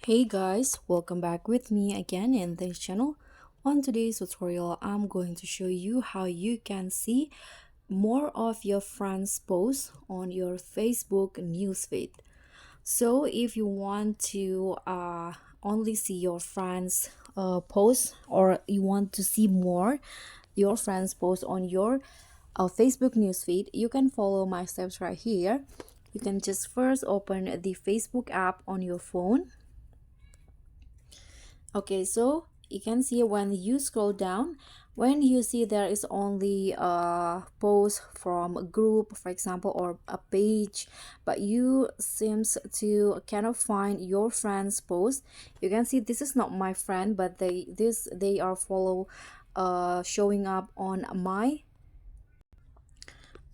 Hey guys, welcome back with me again in this channel. On today's tutorial, I'm going to show you how you can see more of your friends' posts on your Facebook newsfeed. So if you want to only see your friends' posts, or you want to see more your friends' posts on your Facebook newsfeed, you can follow my steps right here. You can just first open the Facebook app on your phone. Okay, so you can see when you scroll down, when you see there is only a post from a group, for example, or a page, but you seems to cannot find your friend's post. You can see this is not my friend, but they are follow showing up on my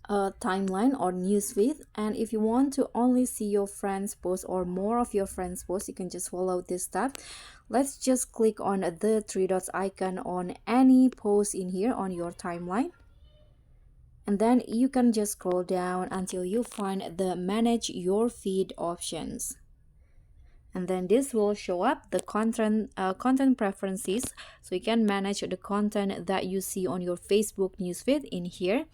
timeline or newsfeed. And if you want to only see your friends post or more of your friends post, you can just follow this tab. Let's just click on the three dots icon on any post in here on your timeline, and then you can just scroll down until you find the manage your feed options, and then this will show up the content preferences, so you can manage the content that you see on your Facebook newsfeed in here.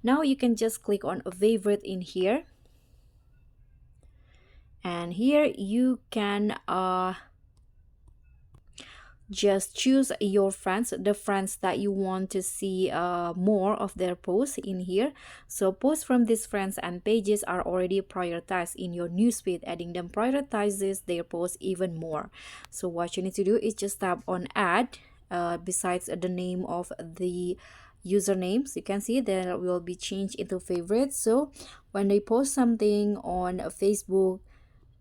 Now you can just click on a favorite in here, and here you can just choose your friends, the friends that you want to see more of their posts in here. So posts from these friends and pages are already prioritized in your newsfeed. Adding them prioritizes their posts even more. So what you need to do is just tap on add besides the name of the usernames. You can see there will be changed into favorites, so when they post something on Facebook,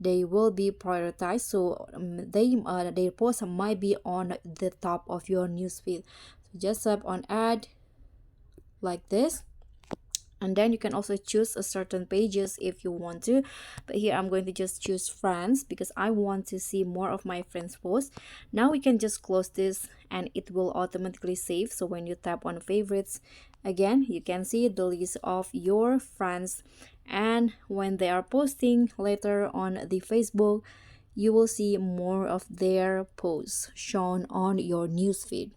they will be prioritized, so their post might be on the top of your newsfeed. So just tap on add like this, and then you can also choose a certain pages if you want to, but here I'm going to just choose friends because I want to see more of my friends posts. Now we can just close this and it will automatically save. So when you tap on favorites again, you can see the list of your friends, and when they are posting later on the Facebook, you will see more of their posts shown on your newsfeed.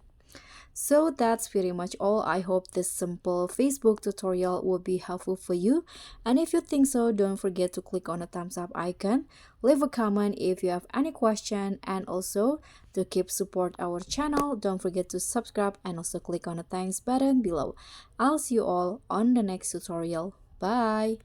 So that's pretty much all. I hope this simple Facebook tutorial will be helpful for you. And if you think so, don't forget to click on the thumbs up icon. Leave a comment if you have any question, and also to keep support our channel, don't forget to subscribe and also click on the thanks button below. I'll see you all on the next tutorial. Bye!